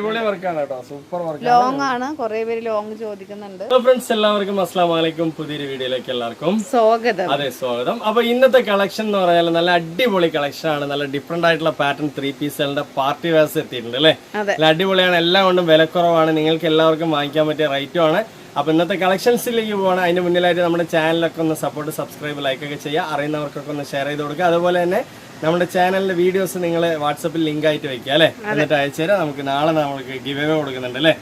Long ആണ്, കുറെ പേര് ലോങ് ചോദിക്കുന്നുണ്ട്. ഫ്രണ്ട്സ് എല്ലാവർക്കും അസ്സലാമു അലൈക്കും. പുതിയൊരു വീഡിയോയിലേക്ക് എല്ലാവർക്കും സ്വാഗതം. അതെ, സ്വാഗതം. അപ്പൊ ഇന്നത്തെ കളക്ഷൻ എന്ന് പറയാൻ നല്ല അടിപൊളി കളക്ഷൻ ആണ്. നല്ല ഡിഫറെന്റ് ആയിട്ടുള്ള പാറ്റേൺ 3 പീസുകളുടെ പാർട്ടി വെയർസ് എത്തിയിട്ടുണ്ട് അല്ലേ. നല്ല അടിപൊളിയാണ്, എല്ലാം കൊണ്ടും വിലക്കുറവാണ്, നിങ്ങൾക്ക് എല്ലാവർക്കും വാങ്ങിക്കാൻ പറ്റിയ റേറ്റും ആണ്. അപ്പൊ ഇന്നത്തെ കളക്ഷൻസിലേക്ക് പോവാണ്. അതിന് മുന്നിലായിട്ട് നമ്മുടെ ചാനലൊക്കെ ഒന്ന് സപ്പോർട്ട്, സബ്സ്ക്രൈബ്, ലൈക്ക് ഒക്കെ ചെയ്യുക. അറിയുന്നവർക്കൊക്കെ ഒന്ന് ഷെയർ ചെയ്ത് കൊടുക്കുക. അതുപോലെ തന്നെ നമ്മുടെ ചാനലിന്റെ വീഡിയോസ് നിങ്ങൾ വാട്സപ്പിൽ ലിങ്ക് ആയിട്ട് വെക്കുക അല്ലെ, എന്നിട്ട് അയച്ചു തരാം. നമുക്ക് നാളെ നമുക്ക് ഗിവ് അവേ കൊടുക്കുന്നുണ്ട് അല്ലേ.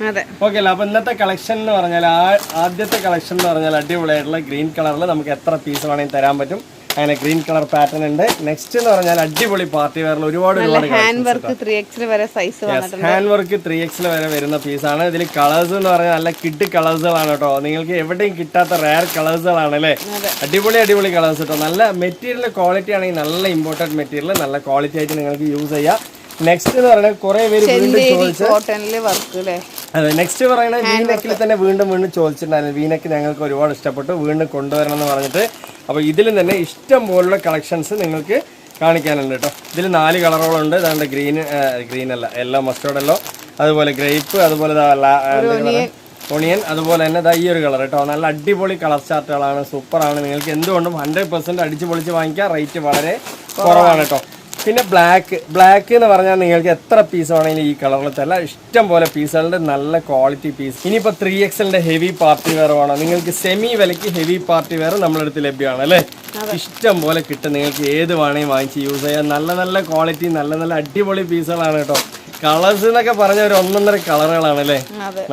ഓക്കെ അല്ല. അപ്പൊ ഇന്നത്തെ കളക്ഷൻ എന്ന് പറഞ്ഞാൽ ആദ്യത്തെ കളക്ഷൻ എന്ന് പറഞ്ഞാൽ അടിപൊളിയായിട്ടുള്ള ഗ്രീൻ കളറിൽ നമുക്ക് എത്ര പീസ് വേണമെങ്കിൽ തരാൻ പറ്റും. അങ്ങനെ ഗ്രീൻ കളർ പാറ്റേൺ ഉണ്ട്. നെക്സ്റ്റ് എന്ന് പറഞ്ഞാൽ അടിപൊളി പാർട്ടി വെയറിൽ ഒരുപാട് ഹാൻഡ് വർക്ക് 3x വരെ സൈസ് വന്നിട്ടുണ്ട്. ഹാൻഡ് വർക്ക് 3x വരെ വരുന്ന പീസാണ്. ഇതിൽ കളേഴ്സ് എന്ന് പറഞ്ഞാൽ നല്ല കിഡ് കളേഴ്സുകളാണ് കേട്ടോ. നിങ്ങൾക്ക് എവിടെയും കിട്ടാത്ത റയർ കളേഴ്സുകളാണ് അല്ലേ. അടിപൊളി കളേഴ്സ് കേട്ടോ. നല്ല മെറ്റീരിയൽ ക്വാളിറ്റി ആണെങ്കിൽ നല്ല ഇമ്പോർട്ടന്റ് മെറ്റീരിയൽ, നല്ല ക്വാളിറ്റി ആയിട്ട് നിങ്ങൾക്ക് യൂസ് ചെയ്യാം. നെക്സ്റ്റ് എന്ന് പറയുന്നത് കുറെ പേര് വീണ്ടും ചോദിച്ചു. അതെ, നെക്സ്റ്റ് പറയുന്നത് വീനെക്കിൽ തന്നെ വീണ്ടും ചോദിച്ചിട്ടുണ്ടായിരുന്നു. വീനെക്ക് ഞങ്ങൾക്ക് ഒരുപാട് ഇഷ്ടപ്പെട്ടു, വീണ്ടും കൊണ്ടുവരണം എന്ന് പറഞ്ഞിട്ട്. അപ്പോൾ ഇതിൽ തന്നെ ഇഷ്ടം പോലുള്ള കളക്ഷൻസ് നിങ്ങൾക്ക് കാണിക്കാനുണ്ട് കേട്ടോ. ഇതിൽ 4 കളറുകളുണ്ട്. അതാണ്ട് ഗ്രീൻ അല്ല, യെല്ലോ, മസ്റ്റേർഡ് യെല്ലോ, അതുപോലെ ഗ്രേപ്പ്, അതുപോലെ ഒണിയൻ, അതുപോലെ തന്നെ ഈ ഒരു കളർ കേട്ടോ. നല്ല അടിപൊളി കളർ ചാർട്ടുകളാണ്, സൂപ്പറാണ്. നിങ്ങൾക്ക് എന്തുകൊണ്ടും 100% അടിച്ചു പൊളിച്ച് വാങ്ങിക്കാം. റേറ്റ് വളരെ കുറവാണ് കേട്ടോ. പിന്നെ ബ്ലാക്ക് എന്ന് പറഞ്ഞാൽ നിങ്ങൾക്ക് എത്ര പീസ് വേണമെങ്കിലും ഈ കളറിൽ തല്ല, ഇഷ്ടം പോലെ പീസുകളുടെ നല്ല ക്വാളിറ്റി പീസ്. ഇനിയിപ്പോൾ 3XL ഹെവി പാർട്ടി വെയർ വേണം, നിങ്ങൾക്ക് സെമി വിലയ്ക്ക് ഹെവി പാർട്ടി വെയർ നമ്മളടുത്ത് ലഭ്യമാണ് അല്ലേ. ഇഷ്ടം പോലെ കിട്ടും, നിങ്ങൾക്ക് ഏത് വേണമെങ്കിൽ വാങ്ങിച്ച് യൂസ് ചെയ്യാം. നല്ല ക്വാളിറ്റി, നല്ല അടിപൊളി പീസുകളാണ് കേട്ടോ. കളേഴ്സ് എന്നൊക്കെ പറഞ്ഞ ഒരു 1.5 കളറുകളാണ് അല്ലേ,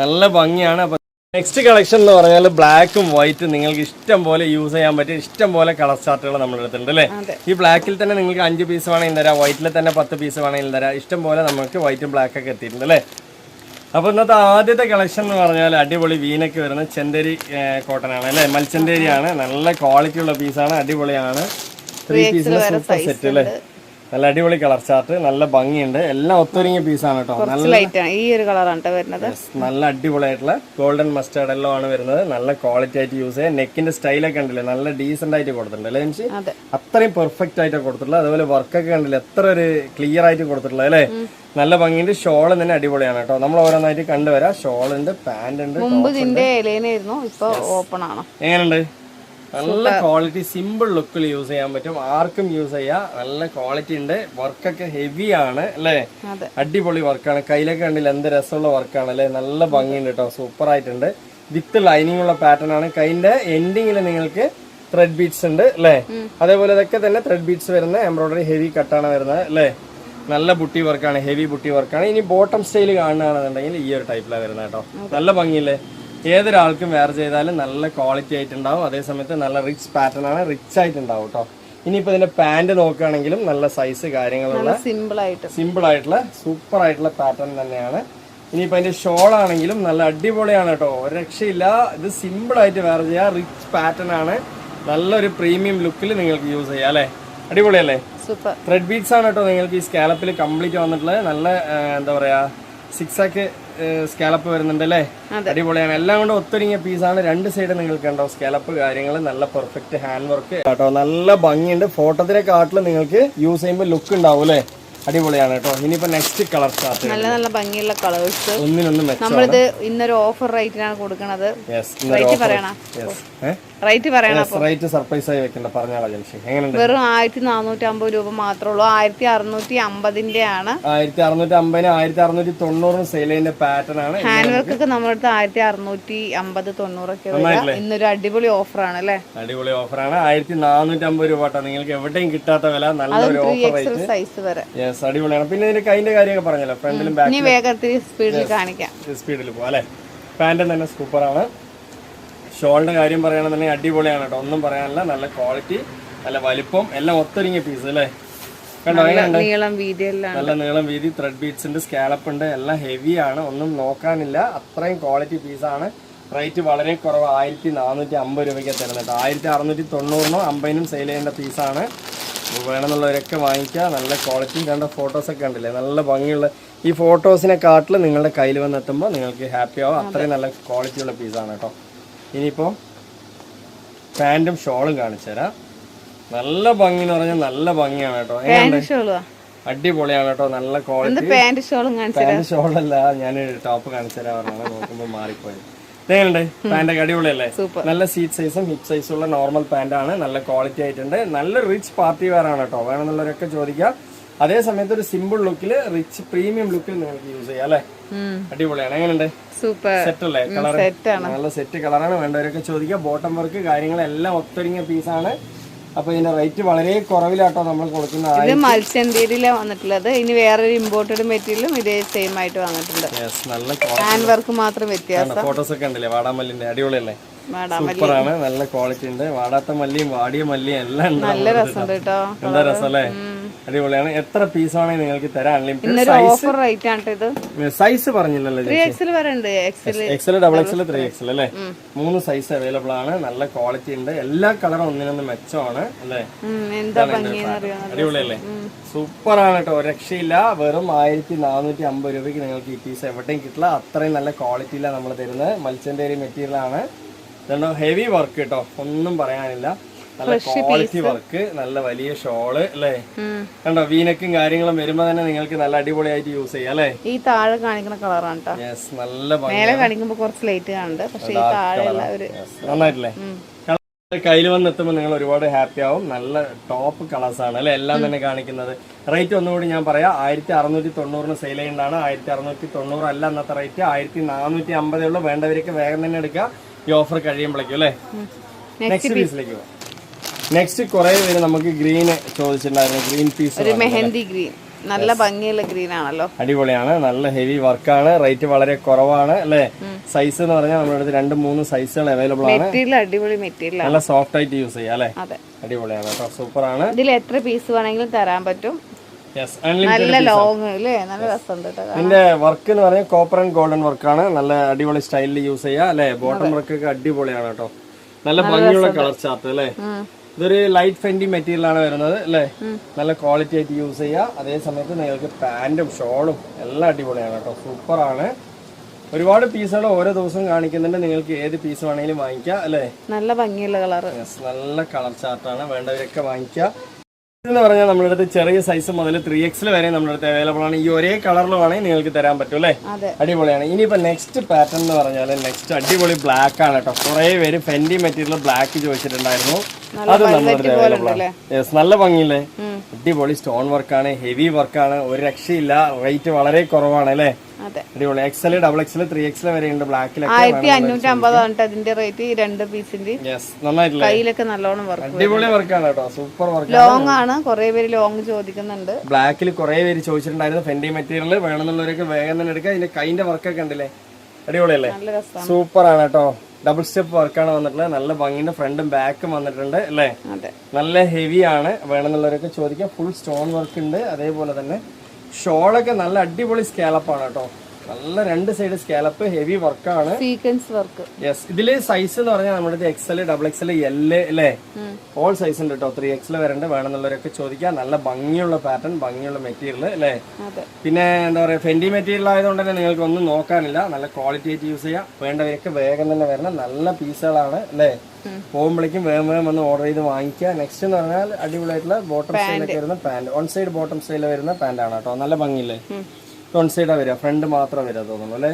നല്ല ഭംഗിയാണ്. അപ്പൊ നെക്സ്റ്റ് കളക്ഷൻ എന്ന് പറഞ്ഞാൽ ബ്ലാക്കും വൈറ്റും നിങ്ങൾക്ക് ഇഷ്ടം പോലെ യൂസ് ചെയ്യാൻ പറ്റിയ ഇഷ്ടം പോലെ കളർ ചാർട്ടുകൾ നമ്മുടെ അടുത്തുണ്ട് അല്ലേ. ഈ ബ്ലാക്കിൽ തന്നെ നിങ്ങൾക്ക് 5 പീസ് വേണമെങ്കിൽ തരാം, വൈറ്റിൽ തന്നെ 10 പീസ് വേണമെങ്കിൽ തരാം. ഇഷ്ടം പോലെ നമുക്ക് വൈറ്റും ബ്ലാക്ക് ഒക്കെ എത്തിയിട്ടുണ്ട് അല്ലേ. അപ്പോൾ ഇന്നത്തെ ആദ്യത്തെ കളക്ഷൻ എന്ന് പറഞ്ഞാൽ അടിപൊളി വീനൊക്കെ വരുന്ന ചെന്തേരി കോട്ടൺ ആണ് അല്ലേ, മൽച്ചന്തേരിയാണ്. നല്ല ക്വാളിറ്റി ഉള്ള പീസാണ്, അടിപൊളിയാണ്. 3 പീസിന്റെ സൂപ്പർ സെറ്റ് അല്ലേ. നല്ല അടിപൊളി കളർ ചാർട്ട്, നല്ല ഭംഗിയുണ്ട്, എല്ലാം ഒത്തൊരുങ്ങിയ പീസാണ് കേട്ടോ. നല്ല അടിപൊളിയായിട്ടുള്ള ഗോൾഡൻ മസ്റ്റേർഡ് യെല്ലോ ആണ് വരുന്നത്. നല്ല ക്വാളിറ്റി ആയിട്ട് യൂസ് ചെയ്യാം. നെക്കിന്റെ സ്റ്റൈലൊക്കെ കണ്ടില്ലേ, നല്ല ഡീസെന്റ് ആയിട്ട് കൊടുത്തിട്ടുണ്ട് അല്ലേ എനിക്ക്. അത്രയും പെർഫെക്റ്റ് ആയിട്ട് കൊടുത്തിട്ടുള്ളത്. അതുപോലെ വർക്കൊക്കെ കണ്ടില്ലേ, എത്ര ഒരു ക്ലിയർ ആയിട്ട് കൊടുത്തിട്ടുള്ളത് അല്ലേ. നല്ല ഭംഗിയുണ്ട്. ഷോള് തന്നെ അടിപൊളിയാണ് കേട്ടോ. നമ്മൾ ഓരോന്നായിട്ട് കണ്ടുവരാം. ഷോളുണ്ട്, പാന്റ് ഉണ്ട്. എങ്ങനെയുണ്ട്? നല്ല ക്വാളിറ്റി, സിമ്പിൾ ലുക്കിൽ യൂസ് ചെയ്യാൻ പറ്റും, ആർക്കും യൂസ് ചെയ്യാം. നല്ല ക്വാളിറ്റി ഉണ്ട്. വർക്കൊക്കെ ഹെവി ആണ് അല്ലേ, അടിപൊളി വർക്കാണ്. കയ്യിലൊക്കെ കണ്ടില്ല എന്ത് രസമുള്ള വർക്കാണ് അല്ലേ. നല്ല ഭംഗിയുണ്ട് കേട്ടോ, സൂപ്പർ ആയിട്ടുണ്ട്. വിത്ത് ലൈനിങ് ഉള്ള പാറ്റേൺ ആണ്. കൈന്റെ എൻഡിങ്ങിൽ നിങ്ങൾക്ക് ത്രെഡ് ബീഡ്സ് ഉണ്ട് അല്ലേ. അതേപോലെ ഇതൊക്കെ തന്നെ ത്രെഡ് ബീഡ്സ് വരുന്ന എംബ്രോയിഡറി ഹെവി കട്ടാണ് വരുന്നത് അല്ലേ. നല്ല ബുട്ടി വർക്കാണ്, ഹെവി ബുട്ടി വർക്കാണ്. ഇനി ബോട്ടം സ്റ്റൈൽ കാണുകയാണെന്നുണ്ടെങ്കിൽ ഈ ഒരു ടൈപ്പിലാണ് വരുന്നത് കേട്ടോ. നല്ല ഭംഗിയില്ലേ, ഏതൊരാൾക്കും വെയർ ചെയ്താലും നല്ല ക്വാളിറ്റി ആയിട്ടുണ്ടാവും. അതേസമയത്ത് നല്ല റിച്ച് പാറ്റേൺ ആണ്, റിച്ച് ആയിട്ടുണ്ടാവും കേട്ടോ. ഇനിയിപ്പോ ഇതിന്റെ പാന്റ് നോക്കുകയാണെങ്കിലും നല്ല സൈസ് കാര്യങ്ങളുള്ള സിമ്പിൾ ആയിട്ടുള്ള സൂപ്പർ ആയിട്ടുള്ള പാറ്റേൺ തന്നെയാണ്. ഇനിയിപ്പോ അതിന്റെ ഷോൾ ആണെങ്കിലും നല്ല അടിപൊളിയാണ് കേട്ടോ, ഒരു രക്ഷയില്ല. ഇത് സിമ്പിൾ ആയിട്ട് വെയർ ചെയ്യാം, റിച്ച് പാറ്റേൺ ആണ്. നല്ലൊരു പ്രീമിയം ലുക്കിൽ നിങ്ങൾക്ക് യൂസ് ചെയ്യാം അല്ലെ. അടിപൊളിയല്ലേ. ത്രെഡ് ബീഡ്സ് ആണ് കേട്ടോ നിങ്ങൾക്ക് ഈ സ്കാലപ്പിൽ കംപ്ലീറ്റ് വന്നിട്ടുള്ളത്. നല്ല എന്താ പറയാ, 6 ആക്ക് സ്കാലപ്പ് വരുന്നുണ്ട് അല്ലേ. അടിപൊളിയാണ്. എല്ലാം കൊണ്ട് ഒത്തൊരുങ്ങിയ പീസാണ്. 2 സൈഡ് നിങ്ങൾക്ക് ഉണ്ടോ സ്കാലപ്പ് കാര്യങ്ങൾ. നല്ല പെർഫെക്റ്റ് ഹാൻഡ് വർക്ക് കേട്ടോ. നല്ല ഭംഗിയുണ്ട്. ഫോട്ടോത്തിലെ കാട്ടിൽ നിങ്ങൾക്ക് യൂസ് ചെയ്യുമ്പോൾ ലുക്ക് ഉണ്ടാവും അല്ലേ. അടിപൊളിയാണ് കേട്ടോ. ഇനിയിപ്പോ നെക്സ്റ്റ് കളർ ചാർട്ട്, നല്ല ഭംഗിയുള്ള കളേഴ്സ്. ഒന്നിനൊന്നും നമ്മളിത് ഇന്നൊരു ഓഫർ റേറ്റിനാണ് കൊടുക്കുന്നത്. റേറ്റ് സർപ്രൈസ് ആയി വെക്കണ്ട, പറഞ്ഞാളാ ജംഷി. എങ്ങനെയുണ്ട്? വെറും 1450 രൂപ മാത്രമേ ഉള്ളൂ. 1650 ആണ്. 1650 1690 സെയിലിന്റെ പാറ്റേൺ ആണ്. ഹാൻഡ് വർക്ക് ഒക്കെ നമ്മുടെ അടുത്ത് 1650 90 ഒക്കെ. ഇന്നൊരു അടിപൊളി ഓഫറാണ് അല്ലേ. അടിപൊളി ഓഫറാണ്. 1450 രൂപ കേട്ടോ. നിങ്ങൾക്ക് എവിടെയും കിട്ടാത്ത വില, നല്ലൊരു ഓഫർ റേറ്റ്, സൈസ് വരെ. അടിപൊളിയാണ്. പിന്നെ ഇതിന്റെ കൈന്റെ കാര്യമൊക്കെ പറഞ്ഞല്ലോ, ഫ്രണ്ടിലും ബാക്കിലും. വേഗത്തിൽ സ്പീഡിൽ കാണിക്കാം, സ്പീഡിൽ പോവാം അല്ലെ. പാന്റും തന്നെ സൂപ്പറാണ്. ഷോളിന്റെ കാര്യം പറയുകയാണെന്നുണ്ടെങ്കിൽ അടിപൊളിയാണ് കേട്ടോ, ഒന്നും പറയാനില്ല. നല്ല ക്വാളിറ്റി, നല്ല വലിപ്പം, എല്ലാം ഒത്തൊരുങ്ങിയ പീസ് അല്ലേ. കണ്ടോ, നല്ല നീളം വീതി, ത്രെഡ് ബീഡ്സിന്റെ സ്കാലപ്പ് ഉണ്ട്, എല്ലാം ഹെവി ആണ്, ഒന്നും നോക്കാനില്ല. അത്രയും ക്വാളിറ്റി പീസാണ്. റേറ്റ് വളരെ കുറവ്, 1450 രൂപയ്ക്ക് തരുന്നത്. 1690 50 സെയിൽ ചെയ്യേണ്ട പീസാണ്. വേണമെന്നുള്ളവരൊക്കെ വാങ്ങിക്കുക. നല്ല ക്വാളിറ്റി. കണ്ട ഫോട്ടോസൊക്കെ ഉണ്ടല്ലേ, നല്ല ഭംഗിയുള്ള. ഈ ഫോട്ടോസിനെ കാട്ടിൽ നിങ്ങളുടെ കയ്യിൽ വന്നെത്തുമ്പോൾ നിങ്ങൾക്ക് ഹാപ്പി ആവും. അത്രയും നല്ല ക്വാളിറ്റിയുള്ള പീസാണ് കേട്ടോ. ഇനിയിപ്പോൾ പാൻറ്റും ഷോളും കാണിച്ചു തരാം. നല്ല ഭംഗി എന്ന് പറഞ്ഞാൽ നല്ല ഭംഗിയാണ് കേട്ടോ. അടിപൊളിയാണ് കേട്ടോ, നല്ല ക്വാളിറ്റി. പാന്റ് ഷോളും പാന്റ് ഷോളല്ല, ഞാൻ ടോപ്പ് കാണിച്ചു തരാൻ പറഞ്ഞാണ്, നോക്കുമ്പോ മാറിപ്പോയത്. ഇതേണ്ട് പാന്റ് അടിപൊളിയല്ലേ, നല്ല സീറ്റ് സൈസും ഹിപ്പ് സൈസും ഉള്ള നോർമൽ പാന്റ് ആണ്, നല്ല ക്വാളിറ്റി ആയിട്ടുണ്ട്, നല്ല റിച്ച് പാർട്ടി വെയർ ആണ് കേട്ടോ. വേണമെന്നുള്ളവരൊക്കെ ചോദിക്കാം. അതേ സമയത്ത് ഒരു സിമ്പിൾ ലുക്കിൽ റിച്ച് പ്രീമിയം ലുക്കിൽ നിങ്ങൾക്ക് യൂസ് ചെയ്യാം അല്ലെ. അടിപൊളിയാണ്. എങ്ങനെയുണ്ട്, സെറ്റ് അല്ലേ, കളർ നല്ല സെറ്റ് കളറാണ്. വേണ്ടവരൊക്കെ ചോദിക്കാം. ബോട്ടം വർക്ക് കാര്യങ്ങളെല്ലാം ഒത്തൊരുങ്ങിയ പീസാണ്. അപ്പൊ ഇതിന്റെ റേറ്റ് വളരെ കുറവിലാട്ടോ നമ്മൾ കൊടുക്കുന്നത്. ഇത് മത്സ്യന്തേരിയിലാണ് വന്നിട്ടുള്ളത്. ഇനി വേറൊരു ഇമ്പോർട്ടഡ് മെറ്റീരിയലും ഇതേ സെയിം ആയിട്ട് വന്നിട്ടുണ്ട്. നല്ല ഹാൻഡ് വർക്ക് മാത്രം വ്യത്യാസം. ഫോട്ടോസ് ഒക്കെ ഉണ്ടല്ലേ, വാടാമല്ലിന്റെ അടിപൊളിയല്ലേ, സൂപ്പറാണ്, നല്ല ക്വാളിറ്റി ഉണ്ട്. വാടാത്ത മല്ലിയും വാടിയ മല്ലിയും എല്ലാം ഉണ്ട്. നല്ല രസമുണ്ട് കേട്ടോ, എന്താ രസം അല്ലേ, അടിപൊളിയാണ്. എത്ര പീസ് ആണെങ്കിൽ നിങ്ങൾക്ക് തരാം. അൺലിമിറ്റഡ് ഓഫർ റേറ്റ് ആണ് ഇത്. സൈസ് പറഞ്ഞില്ലല്ലോ, എക്സൽ, ഡബിൾ എക്സൽ, 3XL അല്ലേ, 3 സൈസ് അവൈലബിൾ ആണ്. നല്ല ക്വാളിറ്റി ഉണ്ട്, എല്ലാ കളറും ഒന്നിനൊന്ന് മെച്ചമാണ് അല്ലേ. അടിപൊളിയല്ലേ, സൂപ്പറാണ് കേട്ടോ, രക്ഷയില്ല. വെറും 1450 രൂപയ്ക്ക് നിങ്ങൾക്ക് ഈ പീസ് എവിടെയും കിട്ടില്ല. അത്രയും നല്ല ക്വാളിറ്റിയിലാണ് നമ്മൾ തരുന്നത്. മത്സ്യന്തേരി മെറ്റീരിയൽ ആണ്. ഹെവി വർക്ക് കേട്ടോ, ഒന്നും പറയാനില്ല. നല്ല ക്വാളിറ്റി വർക്ക്, നല്ല വലിയ ഷോള് അല്ലേ. കണ്ടോ, വീനക്കും കാര്യങ്ങളും വരുമ്പോ തന്നെ നിങ്ങൾക്ക് നല്ല അടിപൊളിയായിട്ട് യൂസ് ചെയ്യാം അല്ലേ. ഈ താഴെ കാണിക്കുന്ന കളറാണ് കേട്ടോ. നല്ല മേലെ കാണിക്കുമ്പോ കുറച്ച് ലൈറ്റ് കാണുന്നുണ്ട്, പക്ഷേ ഈ താഴെ നന്നായിട്ടില്ലേ. കയ്യിൽ വന്ന് എത്തുമ്പോൾ നിങ്ങൾ ഒരുപാട് ഹാപ്പി ആവും. നല്ല ടോപ്പ് കളേഴ്സ് ആണ് അല്ലെ, എല്ലാം തന്നെ കാണിക്കുന്നത്. റേറ്റ് ഒന്നുകൂടി ഞാൻ പറയാം, 1690 സെയിൽ ചെയ്യുന്നതാണ്. 1690 അല്ല അന്നത്തെ റേറ്റ്, 1450 ഉള്ളൂ. വേണ്ടവർക്ക് വേഗം തന്നെ എടുക്കുക, ഈ ഓഫർ കഴിയുമ്പോഴേക്കും അല്ലേ. നെക്സ്റ്റ് പീസിലേക്ക് പോകാം. നെക്സ്റ്റ് കുറെ പേര് നമുക്ക് ഗ്രീൻ ചോദിച്ചിട്ടുണ്ടായിരുന്നു. ഗ്രീൻ പീസ്, ഒരു മെഹന്തി ഗ്രീൻ, നല്ല ഭംഗിയുള്ള ഗ്രീൻ ആണല്ലോ, അടിപൊളിയാണ്. നല്ല ഹെവി വർക്കാണ്, റേറ്റ് വളരെ കുറവാണ് അല്ലെ. സൈസ് എന്ന് പറഞ്ഞാൽ നമ്മുടെ അടുത്ത് 2-3 സൈസുകൾ അവൈലബിൾ ആണ്. അടിപൊളി മെറ്റീരിയൽ, നല്ല സോഫ്റ്റ് ആയിട്ട് യൂസ് ചെയ്യാം അല്ലെ. അടിപൊളിയാണ് കേട്ടോ, സൂപ്പർ ആണ്. ഇതിൽ എത്ര പീസ് വേണമെങ്കിലും തരാൻ പറ്റും. നല്ല ലോങ് അല്ലേ, നല്ല രസമുണ്ട്. ഇതിന്റെ വർക്ക് എന്ന് പറഞ്ഞാൽ കോപ്പർ ആൻഡ് ഗോൾഡൻ വർക്കാണ്. നല്ല അടിപൊളി സ്റ്റൈലിൽ യൂസ് ചെയ്യാം അല്ലെ. ബോട്ടം വർക്ക് ഒക്കെ അടിപൊളിയാണ് കേട്ടോ, നല്ല ഭംഗിയുള്ള കളർ ചാർട്ട് അല്ലെ. ഇതൊരു ലൈറ്റ് ഫെൻഡി മെറ്റീരിയൽ ആണ് വരുന്നത് അല്ലേ. നല്ല ക്വാളിറ്റി ആയിട്ട് യൂസ് ചെയ്യാം. അതേ സമയത്ത് നിങ്ങൾക്ക് പാന്റും ഷോളും എല്ലാം അടിപൊളിയാണ് കേട്ടോ, സൂപ്പർ ആണ്. ഒരുപാട് പീസുകൾ ഓരോ ദിവസവും കാണിക്കുന്നുണ്ട്, നിങ്ങൾക്ക് ഏത് പീസ് വേണമെങ്കിലും വാങ്ങിക്കാം അല്ലേ. നല്ല ഭംഗിയുള്ള കളർ, നല്ല കളർ ചാർട്ടാണ്, വേണ്ടവരൊക്കെ വാങ്ങിക്കാം. എന്ന് പറഞ്ഞാൽ നമ്മുടെ അടുത്ത് ചെറിയ സൈസ് മുതൽ 3XL വരെ നമ്മുടെ അടുത്ത് അവൈലബിൾ ആണ്. ഈ ഒരേ കളറിൽ വേണമെങ്കിൽ നിങ്ങൾക്ക് തരാൻ പറ്റും അല്ലേ. അടിപൊളിയാണ്. ഇനിയിപ്പോ നെക്സ്റ്റ് പാറ്റേൺ എന്ന് പറഞ്ഞാൽ നെക്സ്റ്റ് അടിപൊളി ബ്ലാക്ക് ആണ് കേട്ടോ. കുറെ പേര് ഫെൻഡി മെറ്റീരിയൽ ബ്ലാക്ക് ചോദിച്ചിട്ടുണ്ടായിരുന്നു, അത് നമ്മുടെ അടുത്ത് അവൈലബിൾ ആണ്. നല്ല ഭംഗിയില്ലേ, അടിപൊളി സ്റ്റോൺ വർക്കാണ്, ഹെവി വർക്കാണ്, ഒരു രക്ഷയില്ല. റേറ്റ് വളരെ കുറവാണ് അല്ലേ. അടിപൊളി. XL, XXL, 3XL വരെ ഉണ്ട് ബ്ലാക്കിലൊക്കെ. 1550 അതിന്റെ റേറ്റ്, 2 പീസിന്റെ. നന്നായിട്ടില്ലേ, കയ്യിലൊക്കെ നല്ലോണം വർക്ക്, അടിപൊളി വർക്കാണ് കേട്ടോ, സൂപ്പർ വർക്ക്. ലോങ് ആണ്, കുറെ പേര് ലോങ് ചോദിക്കുന്നുണ്ട്. ബ്ലാക്കിൽ കുറെ പേര് ചോദിച്ചിട്ടുണ്ടായിരുന്നു ഫെൻഡി മെറ്റീരിയൽ വേണമെന്നുള്ളവരൊക്കെ വേഗം തന്നെ എടുക്കുക. ഇതിന്റെ കൈന്റെ വർക്കൊക്കെ ഉണ്ടല്ലേ, അടിപൊളിയല്ലേ, സൂപ്പർ ആണ് കേട്ടോ. ഡബിൾ സ്റ്റെപ്പ് വർക്കാണ് വന്നിട്ടുള്ളത്, നല്ല ഭംഗിന്റെ ഫ്രണ്ടും ബാക്കും വന്നിട്ടുണ്ട് അല്ലേ. നല്ല ഹെവി ആണ്, വേണമെന്നുള്ളവരൊക്കെ ചോദിക്കാം. ഫുൾ സ്റ്റോൺ വർക്ക് ഉണ്ട്. അതേപോലെ തന്നെ ഷോളൊക്കെ നല്ല അടിപൊളി സ്കാലപ്പാണ് കേട്ടോ, നല്ല 2 സൈഡ് സ്കാലപ്പ്, ഹെവി വർക്കാണ്, സീക്വൻസ് വർക്ക്. ഇതില് സൈസ് എന്ന് പറഞ്ഞാൽ നമ്മുടെ XL, XXL, L അല്ലേ, ഓൾ സൈസ് ഉണ്ട് കേട്ടോ. 3XL വരണ്ട്, വേണമെന്നുള്ളവരൊക്കെ ചോദിക്കാം. നല്ല ഭംഗിയുള്ള പാറ്റേൺ, ഭംഗിയുള്ള മെറ്റീരിയൽ അല്ലേ. പിന്നെ എന്താ പറയാ, ഫെൻഡി മെറ്റീരിയൽ ആയതുകൊണ്ട് തന്നെ നിങ്ങൾക്ക് ഒന്നും നോക്കാനില്ല, നല്ല ക്വാളിറ്റി ആയിട്ട് യൂസ് ചെയ്യാം. വേണ്ടവരൊക്കെ വേഗം തന്നെ വരണം, നല്ല പീസുകളാണ് അല്ലേ. പോകുമ്പോഴേക്കും വേഗം വേഗം വന്ന് ഓർഡർ ചെയ്ത് വാങ്ങിക്കുക. നെക്സ്റ്റ് എന്ന് പറഞ്ഞാൽ അടിപൊളിയായിട്ടുള്ള ബോട്ടം സ്റ്റൈലൊക്കെ വരുന്ന പാന്റ്, ഓൺ സൈഡ് ബോട്ടം സ്റ്റൈലിൽ വരുന്ന പാന്റാണ് കേട്ടോ. നല്ല ഭംഗിയില്ലേ, ഓൺ സൈഡാ വരിക, ഫ്രണ്ട് മാത്രം വരിക തോന്നുന്നു അല്ലേ.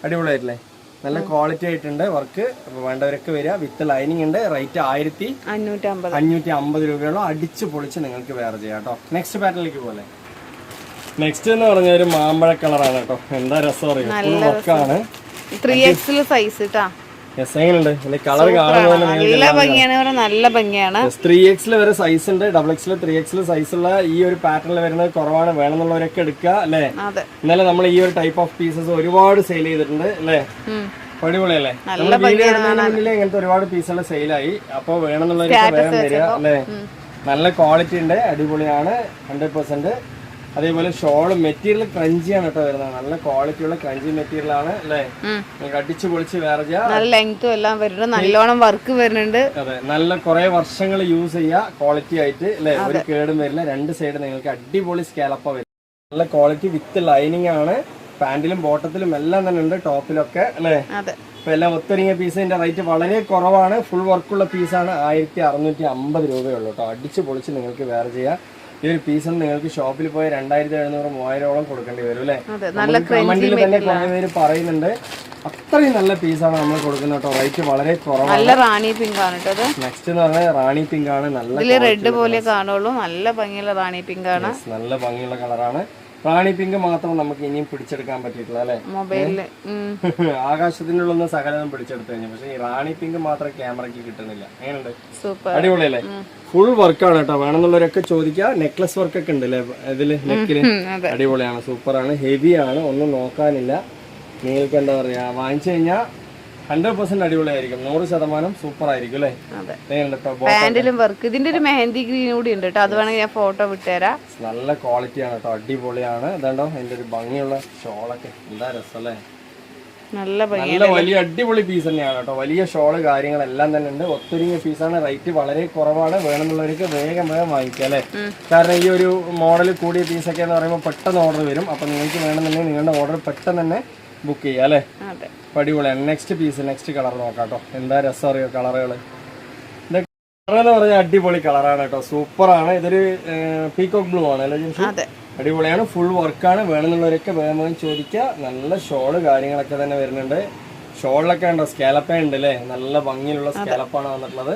അടിപൊളിയായിട്ടില്ലേ, നല്ല ക്വാളിറ്റി ആയിട്ടുണ്ട് വർക്ക്. വേണ്ടവരൊക്കെ വരിക. വിത്ത് ലൈനിങ് ഉണ്ട്. റേറ്റ് 1550 രൂപയോളം. അടിച്ചു പൊളിച്ച് നിങ്ങൾക്ക് വേറെ ചെയ്യാം കേട്ടോ. നെക്സ്റ്റ് പാറ്റേണിലേക്ക് പോലെ. നെക്സ്റ്റ് എന്ന് പറഞ്ഞ ഒരു മാമ്പഴ കളറാണ് കേട്ടോ, എന്താ രസം അറിയാം, ഫുൾ വർക്കാണ്. 3XL സൈസ് കേട്ടാ. കളർ കാണുമ്പോൾ നല്ല ഭംഗിയാണ്. 3XL വരെ സൈസ് ഉണ്ട്. XXL, 3XL സൈസുള്ള ഈ ഒരു പാറ്റേണിൽ വരുന്നത് കുറവാണ്, വേണമെന്നുള്ളവരൊക്കെ എടുക്കുക അല്ലേ. ഇന്നലെ നമ്മൾ ഈ ഒരു ടൈപ്പ് ഓഫ് പീസസ് ഒരുപാട് സെയിൽ ചെയ്തിട്ടുണ്ട് അല്ലേ. അടിപൊളിയല്ലേ, നമ്മൾ വീഡിയോ ഇടുന്നതിന് മുന്നിൽ ഇങ്ങനത്തെ ഒരുപാട് പീസുകൾ സെയിലായി. അപ്പൊ വേണമെന്നുള്ളവരൊക്കെ വേഗം വരിക അല്ലേ. നല്ല ക്വാളിറ്റി ഉണ്ട്, അടിപൊളിയാണ്, 100%. അതേപോലെ ഷോള് മെറ്റീരിയൽ ക്രഞ്ചിയാണ് കേട്ടോ വരുന്നത്, നല്ല ക്വാളിറ്റിയുള്ള ക്രഞ്ചി മെറ്റീരിയൽ ആണ് അല്ലേ. അടിച്ചു പൊളിച്ച് വേറെ നല്ല ലെങ്ത്തും എല്ലാം വരുന്നുണ്ട്, നല്ലോണം വർക്ക് വരുന്നുണ്ട്. അതെ, നല്ല കുറെ വർഷങ്ങൾ യൂസ് ചെയ്യാ ക്വാളിറ്റി ആയിട്ട് അല്ലെ. ഒരു കേടും വരില്ല. 2 സൈഡ് നിങ്ങൾക്ക് അടിപൊളി സ്കാലപ്പ വരും. നല്ല ക്വാളിറ്റി വിത്ത് ലൈനിങ് ആണ്. പാന്റിലും ബോട്ടത്തിലും എല്ലാം തന്നെ ഉണ്ട്, ടോപ്പിലൊക്കെ അല്ലേ. അപ്പൊ എല്ലാം ഒത്തൊരുങ്ങിയ പീസിന്റെ റേറ്റ് വളരെ കുറവാണ്. ഫുൾ വർക്കുള്ള പീസാണ്. 1650 രൂപയുള്ളൂ കേട്ടോ. അടിച്ചു പൊളിച്ച് നിങ്ങൾക്ക് വേറെ ചെയ്യാം. ഈ ഒരു പീസ് നിങ്ങൾക്ക് ഷോപ്പിൽ പോയി 2700 3000 കൊടുക്കേണ്ടി വരും അല്ലേ? അതെ, നല്ല കമന്റിൽ തന്നെ കുറെ പേര് പറയുന്നുണ്ട്. അത്രയും നല്ല പീസാണ് നമ്മൾ കൊടുക്കുന്നത് കേട്ടോ. റേറ്റ് വളരെ കുറവാണ്. നല്ല റാണി പിങ്ക് ആണ് കേട്ടോ. നെക്സ്റ്റ് എന്ന് പറഞ്ഞാൽ റാണി പിങ്ക് ആണ്. നല്ല ഇതില് റെഡ് പോലെ കാണുള്ളൂ. നല്ല ഭംഗിയുള്ള റാണി പിങ്ക് ആണ്. നല്ല ഭംഗിയുള്ള കളറാണ്. റാണി പിങ്ക് മാത്രം നമുക്ക് ഇനിയും പിടിച്ചെടുക്കാൻ പറ്റിയിട്ടില്ല അല്ലെ? മൊബൈലില് ആകാശത്തിനുള്ളൊന്നും സകലം പിടിച്ചെടുത്തു കഴിഞ്ഞു. പക്ഷെ ഈ റാണി പിങ്ക് മാത്രം ക്യാമറയ്ക്ക് കിട്ടുന്നില്ല. എങ്ങനെയുണ്ട്? സൂപ്പർ, അടിപൊളിയല്ലേ? ഫുൾ വർക്കാണ് കേട്ടോ. വേണമെന്നുള്ളവരൊക്കെ ചോദിക്കുക. നെക്ലസ് വർക്ക് ഒക്കെ ഉണ്ട് അല്ലേ ഇതില് നെക്കില്? അടിപൊളിയാണ്, സൂപ്പറാണ്, ഹെവി ആണ്, ഒന്നും നോക്കാനില്ല. നിങ്ങൾക്ക് എന്താ പറയാ, വാങ്ങിച്ചു കഴിഞ്ഞാൽ 100% അടിപൊളിയായിരിക്കും. 100% സൂപ്പർ ആയിരിക്കും അല്ലേ? പാന്റിലും വർക്ക്. ഇതിന്റെ ഒരു മെഹന്തി ഗ്രീൻ കൂടി ഉണ്ട് കേട്ടോ. അത് വേണമെങ്കിൽ ഞാൻ ഫോട്ടോ വിട്ടുതരാം. നല്ല ക്വാളിറ്റിയാണ് കേട്ടോ, അടിപൊളിയാണ്. ഇതാണ്ടോ അതിന്റെ ഒരു ഭംഗിയുള്ള ഷോളൊക്കെ എന്താ രസം അല്ലേ? നല്ല വലിയ അടിപൊളി പീസ് തന്നെയാണ് കേട്ടോ. വലിയ ഷോള് കാര്യങ്ങളെല്ലാം തന്നെ ഉണ്ട്. ഒത്തൊരുങ്ങിയ പീസാണ്. റേറ്റ് വളരെ കുറവാണ്. വേണമെന്നുള്ളവർക്ക് വേഗം വാങ്ങിക്കാം അല്ലേ? കാരണം ഈ ഒരു മോഡൽ കൂടിയ പീസൊക്കെ എന്ന് പറയുമ്പോൾ പെട്ടെന്ന് ഓർഡർ വരും. അപ്പൊ നിങ്ങൾക്ക് വേണമെന്നുണ്ടെങ്കിൽ നിങ്ങളുടെ ഓർഡർ പെട്ടെന്ന് തന്നെ ബുക്ക് ചെയ്യാം അല്ലേ? അടിപൊളിയാണ്. നെക്സ്റ്റ് പീസ്, നെക്സ്റ്റ് കളർ നോക്കാം കേട്ടോ. എന്താ രസം അറിയോ കളറുകള്. കളർ എന്ന് പറഞ്ഞാൽ അടിപൊളി കളറാണ് കേട്ടോ, സൂപ്പറാണ്. ഇതൊരു പീകോക്ക് ബ്ലൂ ആണ് അല്ലേ ജിംഷി? അടിപൊളിയാണ്, ഫുൾ വർക്കാണ്. വേണമെന്നുള്ളവരൊക്കെ വേഗം ചോദിക്കുക. നല്ല ഷോള് കാര്യങ്ങളൊക്കെ തന്നെ വരുന്നുണ്ട്. ഷോളിലൊക്കെ ഉണ്ടോ സ്കാലപ്പേ ഉണ്ട് അല്ലേ? നല്ല ഭംഗിയിലുള്ള സ്കാലപ്പാണ് വന്നിട്ടുള്ളത്.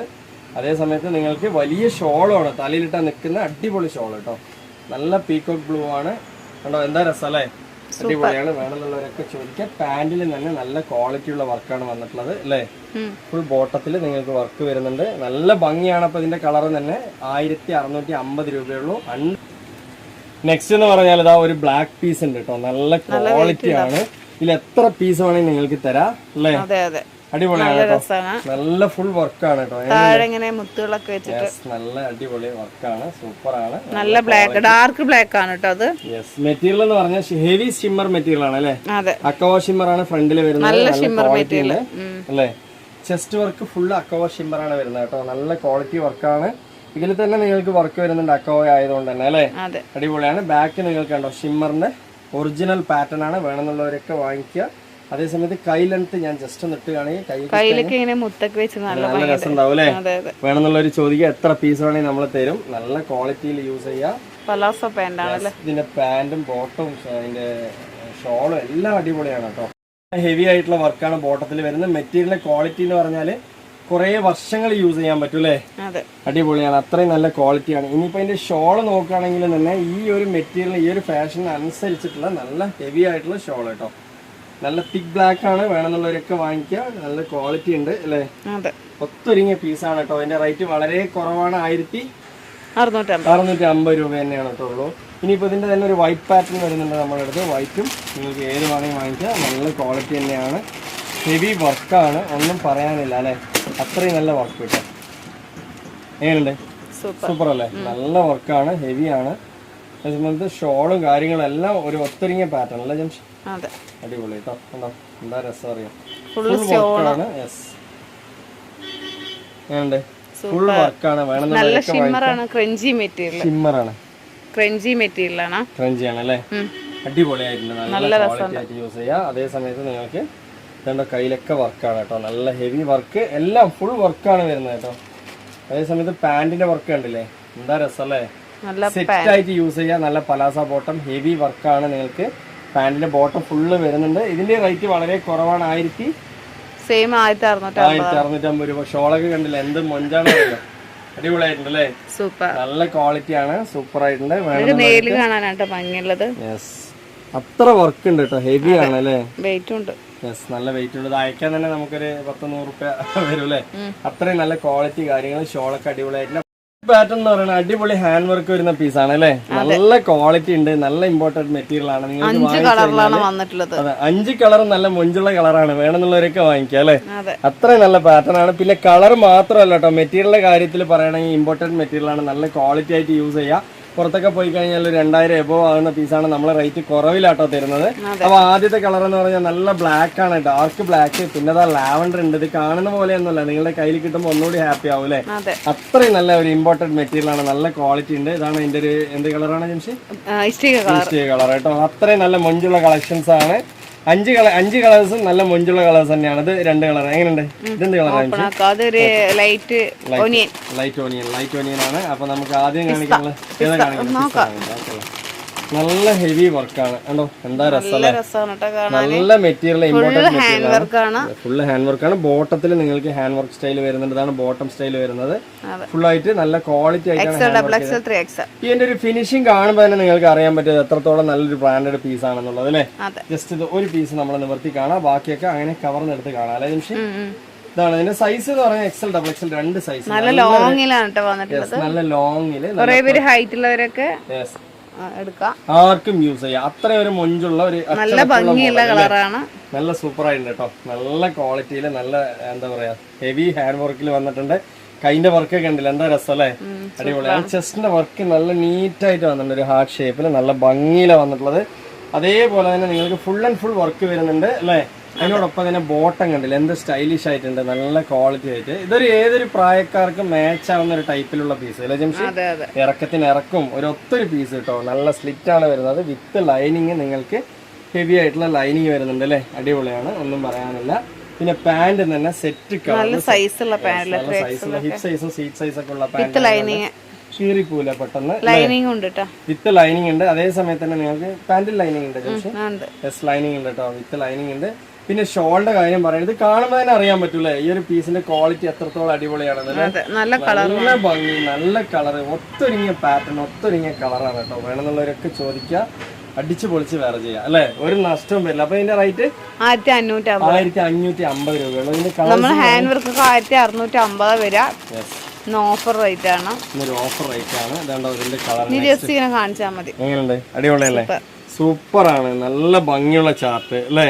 അതേ സമയത്ത് നിങ്ങൾക്ക് വലിയ ഷോളാണ്, തലയിലിട്ടാ നിൽക്കുന്ന അടിപൊളി ഷോൾ കേട്ടോ. നല്ല പീകോക്ക് ബ്ലൂ ആണ് കണ്ടോ, എന്താ രസം അല്ലേ? അടിപൊളിയാണ്. വേണമെന്നുള്ളവരൊക്കെ ചോദിക്കുക. പാന്റിൽ തന്നെ നല്ല ക്വാളിറ്റി ഉള്ള വർക്കാണ് വന്നിട്ടുള്ളത് അല്ലേ? ഫുൾ ബോട്ടത്തിൽ നിങ്ങൾക്ക് വർക്ക് വരുന്നുണ്ട്. നല്ല ഭംഗിയാണ്. അപ്പൊ ഇതിന്റെ കളർ തന്നെ 1650 രൂപയുള്ളൂ. നെക്സ്റ്റ് എന്ന് പറഞ്ഞാൽ ഇതാ ഒരു ബ്ലാക്ക് പീസ് ഉണ്ട് കേട്ടോ. നല്ല ക്വാളിറ്റി ആണ്. ഇതിൽ എത്ര പീസ് വേണമെങ്കിൽ നിങ്ങൾക്ക് തരാം അല്ലേ? അടിപൊളിയാണ് കേട്ടോ. നല്ല ഫുൾ വർക്കാണ് കേട്ടോ. മുത്തുകളൊക്കെ വെച്ചിട്ട് നല്ല അടിപൊളി വർക്കാണ്, സൂപ്പറാണ്. നല്ല ബ്ലാക്ക്, ഡാർക്ക് ബ്ലാക്ക് ആണ് കേട്ടോ അത്. മെറ്റീരിയൽ എന്ന് പറഞ്ഞാൽ ഹെവി ഷിമ്മർ മെറ്റീരിയൽ ആണ് അല്ലേ? അക്കവ ഷിമ്മർ ആണ് ഫ്രണ്ടിൽ വരുന്നത്. നല്ല ക്വാളിറ്റി ഉണ്ട് അല്ലേ? ചെസ്റ്റ് വർക്ക് ഫുൾ അക്കവ ഷിമ്മർ ആണ് വരുന്നത് കേട്ടോ. നല്ല ക്വാളിറ്റി വർക്കാണ്. ഇതിൽ തന്നെ നിങ്ങൾക്ക് വർക്ക് വരുന്നുണ്ട് അക്കവ ആയതുകൊണ്ട് തന്നെ അല്ലേ? അടിപൊളിയാണ്. ബാക്ക് നിങ്ങൾക്ക് കണ്ടോ ഷിമ്മറിന്റെ ഒറിജിനൽ പാറ്റേൺ ആണ്. വേണമെന്നുള്ളവരൊക്കെ വാങ്ങിക്കുക. അതേസമയത്ത് കൈ ലെങ്ത് ഞാൻ ജസ്റ്റ് നിട്ടുകയാണെങ്കിൽ കയ്യിലൊക്കെ ഇങ്ങനെ മുത്തൊക്കെ വെച്ച് നല്ല രസം ഉണ്ടാവും അല്ലേ? വേണമെന്നുള്ളവർ ചോദിക്കുക. എത്ര പീസ് വേണമെങ്കിൽ നമ്മൾ തരും. നല്ല ക്വാളിറ്റിയിൽ യൂസ് ചെയ്യാം. പലാസോ പാന്റ് ആണല്ലേ? ഇതിന്റെ പാന്റും ബോട്ടവും അതിന്റെ ഷോളും എല്ലാം അടിപൊളിയാണ് കേട്ടോ. ഹെവി ആയിട്ടുള്ള വർക്കാണ് ബോട്ടത്തിൽ വരുന്നത്. മെറ്റീരിയലിന്റെ ക്വാളിറ്റി എന്ന് പറഞ്ഞാല് കുറെ വർഷങ്ങൾ യൂസ് ചെയ്യാൻ പറ്റും അല്ലേ? അടിപൊളിയാണ്. അത്രയും നല്ല ക്വാളിറ്റിയാണ്. ഇനിയിപ്പോ അതിന്റെ ഷോള് നോക്കുകയാണെങ്കിൽ തന്നെ ഈ ഒരു മെറ്റീരിയൽ ഈ ഒരു ഫാഷന് അനുസരിച്ചിട്ടുള്ള നല്ല ഹെവി ആയിട്ടുള്ള ഷോൾ കേട്ടോ. നല്ല തിക്ക് ബ്ലാക്ക് ആണ്. വേണമെന്നുള്ളവരൊക്കെ വാങ്ങിക്കുക. നല്ല ക്വാളിറ്റി ഉണ്ട് അല്ലേ? ഒത്തൊരുങ്ങിയ പീസാണ് കേട്ടോ. അതിന്റെ റേറ്റ് വളരെ കുറവാണ്. 1650 രൂപ തന്നെയാണ് കേട്ടോ ഉള്ളൂ. ഇനിയിപ്പോൾ ഇതിന്റെ തന്നെ ഒരു വൈറ്റ് പാറ്റേൺ വരുന്നുണ്ട് നമ്മുടെ അടുത്ത്. വൈറ്റും നിങ്ങൾക്ക് ഏത് വേണമെങ്കിൽ വാങ്ങിക്കുക. നല്ല ക്വാളിറ്റി തന്നെയാണ്. ഹെവി വർക്കാണ്, ഒന്നും പറയാനില്ല അല്ലേ? അത്രയും നല്ല വർക്ക് കിട്ടും. എങ്ങനെയുണ്ട്? സൂപ്പർ അല്ലേ? നല്ല വർക്കാണ്, ഹെവിയാണ്. അതേസമയത്ത് ഷോളും കാര്യങ്ങളും എല്ലാം ഒരു ഒത്തൊരുങ്ങിയ പാറ്റേൺ അല്ലേ ജംഷി? അടിപൊളി കേട്ടോ. കണ്ടോ എന്താ രസം അറിയാം. ഫുൾ വർക്കാണ്. യെസ്, എങ്ങനെയുണ്ട്? ഫുൾ വർക്കാണ്. വേണമെന്നുള്ളവരൊക്കെ ക്രഞ്ചി ആണ് അല്ലേ? അടിപൊളിയായിട്ടുണ്ട്. നല്ല ക്വാളിറ്റി ആയിട്ട് യൂസ് ചെയ്യാം. അതേ സമയത്ത് നിങ്ങൾക്ക് ഇതെന്റെ കയ്യിലൊക്കെ വർക്കാണ് കേട്ടോ. നല്ല ഹെവി വർക്ക്, എല്ലാം ഫുൾ വർക്കാണ് വരുന്നത് കേട്ടോ. അതേ സമയത്ത് പാന്റിന്റെ വർക്ക് കണ്ടില്ലേ? എന്താ രസം അല്ലേ? സെറ്റ് ആയിട്ട് യൂസ് ചെയ്യാം. നല്ല പലാസ ബോട്ടം, ഹെവി വർക്കാണ്. നിങ്ങൾക്ക് പാന്റിന്റെ ബോട്ടം ഫുള്ള് വരുന്നുണ്ട്. ഇതിന്റെ റേറ്റ് വളരെ കുറവാണ്. 1650 രൂപ. ഷോളൊക്കെ കണ്ടില്ല എന്ത് മൊഞ്ചാണ്. അടിപൊളിയായിട്ടുണ്ട് അല്ലേ? നല്ല ക്വാളിറ്റി ആണ്, സൂപ്പർ ആയിട്ടുണ്ട്. അത്ര വർക്ക് ഉണ്ട് കേട്ടോ. ഹെവി ആണ് അല്ലേ? യെസ്, നല്ല വെയിറ്റ് ഉണ്ട്. അയക്കാൻ തന്നെ നമുക്കൊരു 100-100 രൂപ വരും അല്ലേ? അത്രയും നല്ല ക്വാളിറ്റി കാര്യങ്ങൾ. ഷോളൊക്കെ അടിപൊളിയായിട്ടുണ്ട്. പാറ്റേൺ എന്ന് പറയുന്നത് അടിപൊളി ഹാൻഡ് വർക്ക് വരുന്ന പീസാണ് അല്ലേ? നല്ല ക്വാളിറ്റി ഉണ്ട്. നല്ല ഇമ്പോർട്ടന്റ് മെറ്റീരിയൽ ആണ്. നിങ്ങൾക്ക് 5 കളറും നല്ല മൊഞ്ചുള്ള കളറാണ്. വേണമെന്നുള്ളവരൊക്കെ വാങ്ങിക്കാം അല്ലേ? അത്രയും നല്ല പാറ്റേൺ ആണ്. പിന്നെ കളർ മാത്രമല്ല കേട്ടോ, മെറ്റീരിയലിന്റെ കാര്യത്തിൽ പറയുകയാണെങ്കിൽ ഇമ്പോർട്ടന്റ് മെറ്റീരിയൽ ആണ്. നല്ല ക്വാളിറ്റി ആയിട്ട് യൂസ് ചെയ്യാം. പുറത്തൊക്കെ പോയി കഴിഞ്ഞാൽ 2000 എബോവ് ആകുന്ന പീസാണ് നമ്മൾ റേറ്റ് കുറവിലാട്ടോ തരുന്നത്. അപ്പൊ ആദ്യത്തെ കളർ എന്ന് പറഞ്ഞാൽ നല്ല ബ്ലാക്ക് ആണ്, ഡാർക്ക് ബ്ലാക്ക്. പിന്നെ അതാ ലാവൻഡർ ഉണ്ട്. ഇത് കാണുന്ന പോലെയൊന്നുമല്ല, നിങ്ങളുടെ കയ്യിൽ കിട്ടുമ്പോൾ ഒന്നുകൂടി ഹാപ്പി ആവും അല്ലേ? അത്രയും നല്ല ഒരു ഇമ്പോർട്ടന്റ് മെറ്റീരിയൽ ആണ്. നല്ല ക്വാളിറ്റി ഉണ്ട്. ഇതാണ് ഇതിന്റെ ഒരു എന്ത് കളറാണ് ജംഷി? കളർ കേട്ടോ. അത്രയും നല്ല മൊഞ്ചുള്ള കളക്ഷൻസ് ആണ്. അഞ്ച് കളേഴ്സും നല്ല മൊഞ്ചുള്ള കളേഴ്സ് തന്നെയാണ്. ഇത് 2 കളർ എങ്ങനെയുണ്ട്? ഇതെന്ത് കളറാണ്? അതൊരു ലൈറ്റ് ഓനിയൻ. ലൈറ്റ് ഓനിയൻ ആണ്. അപ്പൊ നമുക്ക് ആദ്യം കാണിക്കാനുള്ള ഏതാ കാണിക്കുന്നത്? നല്ല ഹെവി വർക്കാണ് കണ്ടോ, എന്താ രസമല്ലേ. നല്ല material, important material, full hand വർക്കാണ്. ബോട്ടത്തിൽ നിങ്ങൾക്ക് ഹാൻഡ് വർക്ക് സ്റ്റൈൽ വരുന്നുണ്ട്. ഇതാണ് ബോട്ടം സ്റ്റൈൽ വരുന്നത്. ഫുൾ ആയിട്ട് നല്ല ക്വാളിറ്റി ആയിട്ടാണ്. ഇതിന്റെ ഒരു ഫിനിഷിംഗ് കാണുമ്പോൾ തന്നെ നിങ്ങൾക്ക് അറിയാൻ പറ്റും എത്രത്തോളം നല്ലൊരു ബ്രാൻഡഡ് പീസ് ആണെന്നുള്ളത് അല്ലേ. ജസ്റ്റ് ഇത് ഒരു പീസ് നമ്മൾ നിവർത്തി കാണാം, ബാക്കിയൊക്കെ അങ്ങനെ കവർന്നെടുത്ത് കാണാം അല്ലെ നിമിഷം. ഇതാണ് ഇതിന്റെ സൈസ് എന്ന് പറഞ്ഞാൽ XL, XXL 2 സൈസ്. നല്ല ലോങ്ങിലാണ് വന്നിട്ടുള്ളത്. നല്ല ലോങ്ങില് കുറെ പേര് ഹൈറ്റ് ഉള്ളവരൊക്കെ ആർക്കും യൂസ് ചെയ്യാം. അത്ര ഒരു മൊഞ്ചുള്ള ഒരു നല്ല ഭംഗിയുള്ള കളറാണ്. നല്ല സൂപ്പർ ആയിട്ടുണ്ട് കേട്ടോ. നല്ല ക്വാളിറ്റിയില് നല്ല എന്താ പറയാ ഹെവി ഹാൻഡ് വർക്കിൽ വന്നിട്ടുണ്ട്. കൈന്റെ വർക്ക് കണ്ടില്ല, എന്താ രസം അല്ലേ, അടിപൊളിയാണ്. ചെസ്റ്റിന്റെ വർക്ക് നല്ല നീറ്റായിട്ട് വന്നിട്ടുണ്ട്, ഒരു ഹാർട്ട് ഷേപ്പില് നല്ല ഭംഗിയിലാണ് വന്നിട്ടുള്ളത്. അതേപോലെ തന്നെ നിങ്ങൾക്ക് ഫുൾ ആൻഡ് ഫുൾ വർക്ക് വരുന്നുണ്ട് അല്ലേ. അതിനോടൊപ്പം തന്നെ ബോട്ടം കണ്ടില്ല, എന്ത് സ്റ്റൈലിഷ് ആയിട്ടുണ്ട്, നല്ല ക്വാളിറ്റി ആയിട്ട്. ഇതൊരു ഏതൊരു പ്രായക്കാർക്കും മാച്ച് ആവുന്ന ഒരു ടൈപ്പിലുള്ള പീസ് അല്ലേ ജംഷി. ഇറക്കത്തിന് ഇറക്കും ഒരു ഒത്തൊരു പീസ് കേട്ടോ. നല്ല സ്ലിറ്റ് ആണ് വരുന്നത് വിത്ത് ലൈനിങ്. നിങ്ങൾക്ക് ഹെവി ആയിട്ടുള്ള ലൈനിങ് വരുന്നുണ്ട് അല്ലേ, അടിപൊളിയാണ്, ഒന്നും പറയാനില്ല. പിന്നെ പാന്റ് തന്നെ സെറ്റ് കളർ, ഹിപ്പ് സൈസും സീറ്റ് സൈസൊക്കെ ഉള്ള പാന്റ്, കീറിപ്പോല പെട്ടെന്ന്. വിത്ത് ലൈനിങ് ഉണ്ട്. അതേ സമയത്ത് തന്നെ നിങ്ങൾക്ക് പാന്റിൽ ലൈനിങ് ഉണ്ട് ജംഷി. യെസ്, ലൈനിങ് ഉണ്ട് കേട്ടോ, വിത്ത് ലൈനിങ് ഉണ്ട്. പിന്നെ ഷോളിന്റെ കാര്യം പറയുന്നത് കാണുമ്പോൾ തന്നെ അറിയാൻ പറ്റൂലേ ഈ ഒരു പീസിന്റെ ക്വാളിറ്റി എത്രത്തോളം അടിപൊളിയാണെന്ന്. നല്ല ഭംഗി, നല്ല കളർ, ഒത്തൊരുങ്ങിയ പാറ്റേൺ, ഒത്തൊരുങ്ങിയ കളറാണ് കേട്ടോ. വേണമെന്നുള്ളവരൊക്കെ ചോദിക്കുക, അടിച്ചു പൊളിച്ച് വേറെ ചെയ്യാം അല്ലെ, ഒരു നഷ്ടവും വരില്ല. അപ്പൊ ഇതിന്റെ റേറ്റ് 1550 രൂപയുള്ളൂ. ഇതിന്റെ കളർ ഹാൻഡ് വർക്ക് 1650 വരിക. ഓഫർ റേറ്റ് ആണ്, ഓഫർ റേറ്റ് ആണ്. ഇതാണ്ടോ ഇതിന്റെ കളർ കാണിച്ചാൽ മതി. എങ്ങനെയുണ്ട്, അടിപൊളിയല്ലേ, സൂപ്പറാണ്, നല്ല ഭംഗിയുള്ള ചാർട്ട് അല്ലേ.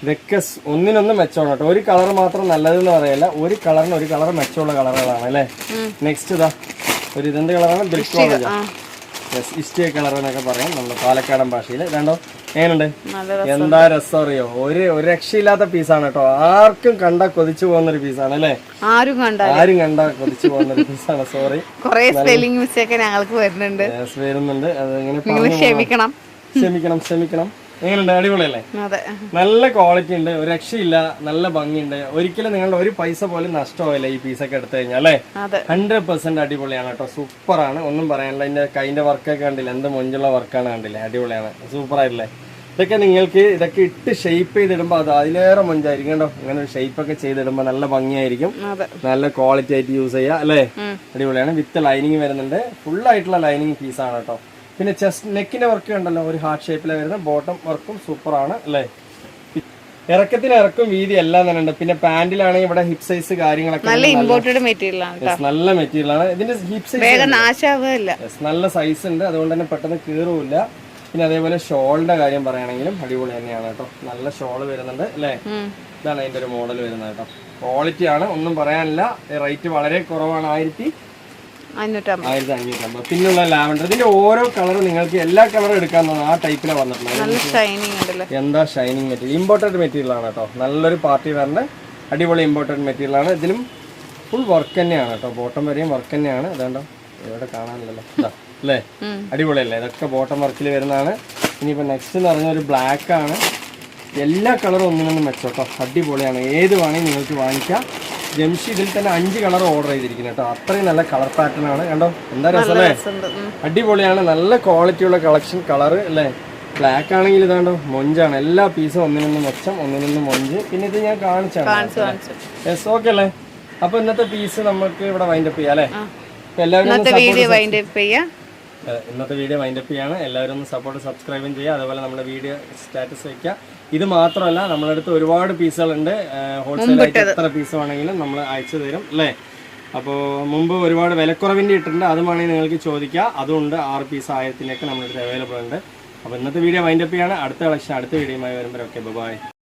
ഇതൊക്കെ ഒന്നിനൊന്നും മെച്ചമാണ് കേട്ടോ. ഒരു കളർ മാത്രം നല്ലതെന്ന് പറയല്ല, ഒരു കളറിന് ഒരു കളർ മെച്ചമുള്ള കളറുകളാണ് അല്ലേ. നെക്സ്റ്റ് ഇതാ ഒരു ഇതെന്ത് കളറാണ്, ബ്രിക്ക് ഇഷ്ടിയ കളർ എന്നൊക്കെ പറയാം നമ്മൾ പാലക്കാടൻ ഭാഷയിൽ. രണ്ടോ എങ്ങനെയുണ്ട്, എന്താ രസം അറിയോ. ഒരു രക്ഷയില്ലാത്ത പീസാണ് കേട്ടോ. ആർക്കും കണ്ടാ കൊതിച്ചു പോകുന്ന ഒരു പീസാണ് അല്ലേ. ആരും കണ്ടാ കൊതിച്ചു പോകുന്ന ഒരു പീസാണ്. സോറി, സ്പെല്ലിംഗ് മിസ്റ്റേക്ക് ഞങ്ങൾക്ക് വരുന്നുണ്ട്. അതിങ്ങനെ ക്ഷമിക്കണം. എങ്ങനെയുണ്ട്, അടിപൊളിയല്ലേ. നല്ല ക്വാളിറ്റി ഉണ്ട്, ഒരു രക്ഷയില്ല, നല്ല ഭംഗിയുണ്ട്. ഒരിക്കലും നിങ്ങളുടെ ഒരു പൈസ പോലും നഷ്ടമാവില്ല ഈ പീസൊക്കെ എടുത്തു കഴിഞ്ഞാൽ അല്ലേ. 100% അടിപൊളിയാണ് കേട്ടോ, സൂപ്പറാണ്, ഒന്നും പറയാനില്ല. ഇതിന്റെ കൈന്റെ വർക്കൊക്കെ കണ്ടില്ല, എന്ത് മൊഞ്ചുള്ള വർക്കാണ് കണ്ടില്ലേ, അടിപൊളിയാണ്, സൂപ്പറായില്ലേ. ഇതൊക്കെ നിങ്ങൾക്ക് ഇതൊക്കെ ഇട്ട് ഷേപ്പ് ചെയ്തിടുമ്പോ അത് അതിലേറെ മൊഞ്ചായിരിക്കും കേട്ടോ. ഇങ്ങനെ ഒരു ഷേപ്പ് ഒക്കെ ചെയ്തിടുമ്പോ നല്ല ഭംഗിയായിരിക്കും, നല്ല ക്വാളിറ്റി ആയിട്ട് യൂസ് ചെയ്യാം അല്ലേ. അടിപൊളിയാണ്. വിത്ത് ലൈനിങ് വരുന്നുണ്ട്, ഫുൾ ആയിട്ടുള്ള ലൈനിങ് പീസാണ് കേട്ടോ. പിന്നെ ചെസ്റ്റ് നെക്കിന്റെ വർക്ക് ഉണ്ടല്ലോ, ഒരു ഹാർട്ട് ഷേപ്പിൽ വരുന്ന ബോട്ടം വർക്കും സൂപ്പറാണ് അല്ലേ. ഇറക്കത്തിന് ഇറക്കും വീതി എല്ലാം തന്നെ ഉണ്ട്. പിന്നെ പാന്റിലാണെങ്കിൽ ഇവിടെ ഹിപ്പ് സൈസ് കാര്യങ്ങളൊക്കെ നല്ല മെറ്റീരിയൽ ആണ്. ഇതിന്റെ ഹിപ്പ് സൈസ് നല്ല സൈസ് ഉണ്ട്, അതുകൊണ്ട് തന്നെ പെട്ടെന്ന് കീറുമില്ല. പിന്നെ അതേപോലെ ഷോളിന്റെ കാര്യം പറയുകയാണെങ്കിലും അടിപൊളി തന്നെയാണ് കേട്ടോ. നല്ല ഷോള് വരുന്നുണ്ട് അല്ലേ. ഇതാണ് അതിന്റെ ഒരു മോഡൽ വരുന്നത് കേട്ടോ. ക്വാളിറ്റി ആണ്, ഒന്നും പറയാനില്ല. റേറ്റ് വളരെ കുറവാണ്, 1550. പിന്നുള്ള ലാവൻഡർ, ഇതിന്റെ ഓരോ കളറും നിങ്ങൾക്ക് എല്ലാ കളറും എടുക്കാൻ ആ ടൈപ്പിലാണ് വന്നിട്ടുള്ളത്. എന്താ ഷൈനിങ് മെറ്റീരിയൽ, ഇമ്പോർട്ടഡ് മെറ്റീരിയൽ ആണ് കേട്ടോ. നല്ലൊരു പാർട്ടി വെയറിന്റെ അടിപൊളി ഇമ്പോർട്ടഡ് മെറ്റീരിയൽ ആണ്. ഇതിലും ഫുൾ വർക്ക് തന്നെയാണ് കേട്ടോ, ബോട്ടം വരെയും വർക്ക് തന്നെയാണ്. ഇതാണ്ടോ ഇവിടെ കാണാനില്ലല്ലോ, ഇതാ അല്ലേ, അടിപൊളിയല്ലേ. ഇതൊക്കെ ബോട്ടം വർക്കിൽ വരുന്നതാണ്. ഇനിയിപ്പോ നെക്സ്റ്റ് എന്ന് പറഞ്ഞാൽ ഒരു ബ്ലാക്ക് ആണ്. എല്ലാ കളറും ഒന്നിനൊന്നും മെച്ചോട്ടോ, അടിപൊളിയാണ്. ഏത് വേണമെങ്കിൽ നിങ്ങൾക്ക് വാങ്ങിക്കാം. ജംഷി ഇതിൽ തന്നെ 5 കളർ ഓർഡർ ചെയ്തിരിക്കുന്നു കേട്ടോ. അത്രയും നല്ല കളർ പാറ്റേൺ ആണ് കണ്ടോ, എന്താ രസമല്ലേ, അടിപൊളിയാണ്. നല്ല ക്വാളിറ്റിയുള്ള കളക്ഷൻ കളർ അല്ലേ. ബ്ലാക്ക് ആണെങ്കിൽ ഇതാണ്ടോ മൊഞ്ചാണ്. എല്ലാ പീസും ഒന്നിനൊന്നും മെച്ചം, ഒന്നിനൊന്നും മൊഞ്ച്. പിന്നെ ഇത് ഞാൻ കാണിച്ചാണ്. യെസ്, ഓക്കെ അല്ലേ. അപ്പൊ ഇന്നത്തെ പീസ് നമുക്ക് ഇവിടെ വൈൻഡപ്പ് ചെയ്യാം അല്ലേ. എല്ലാവരും ഇന്നത്തെ വീഡിയോ വൈൻഡപ്പ് ചെയ്യാണ്. എല്ലാവരും ഒന്ന് സപ്പോർട്ട്, സബ്സ്ക്രൈബും ചെയ്യുക. അതുപോലെ നമ്മുടെ വീഡിയോ സ്റ്റാറ്റസ് വയ്ക്കുക. ഇത് മാത്രമല്ല, നമ്മുടെ അടുത്ത് ഒരുപാട് പീസുകളുണ്ട്. ഹോൾസെയിലായിട്ട് എത്ര പീസ് വേണമെങ്കിലും നമ്മൾ അയച്ചു തരും അല്ലേ. അപ്പോൾ മുമ്പ് ഒരുപാട് വിലക്കുറവിൻ്റെ ഇട്ടിട്ടുണ്ട്, അത് വേണമെങ്കിൽ നിങ്ങൾക്ക് ചോദിക്കുക. അതുകൊണ്ട് 6 പീസ് 1000-ലേക്ക് നമ്മുടെ അടുത്ത് അവൈലബിൾ ഉണ്ട്. അപ്പോൾ ഇന്നത്തെ വീഡിയോ വൈൻഡപ്പ് ചെയ്യാണ്. അടുത്ത കളക്ഷൻ അടുത്ത വീഡിയോയുമായി വരുമ്പോൾ ഓക്കെ, ബൈ.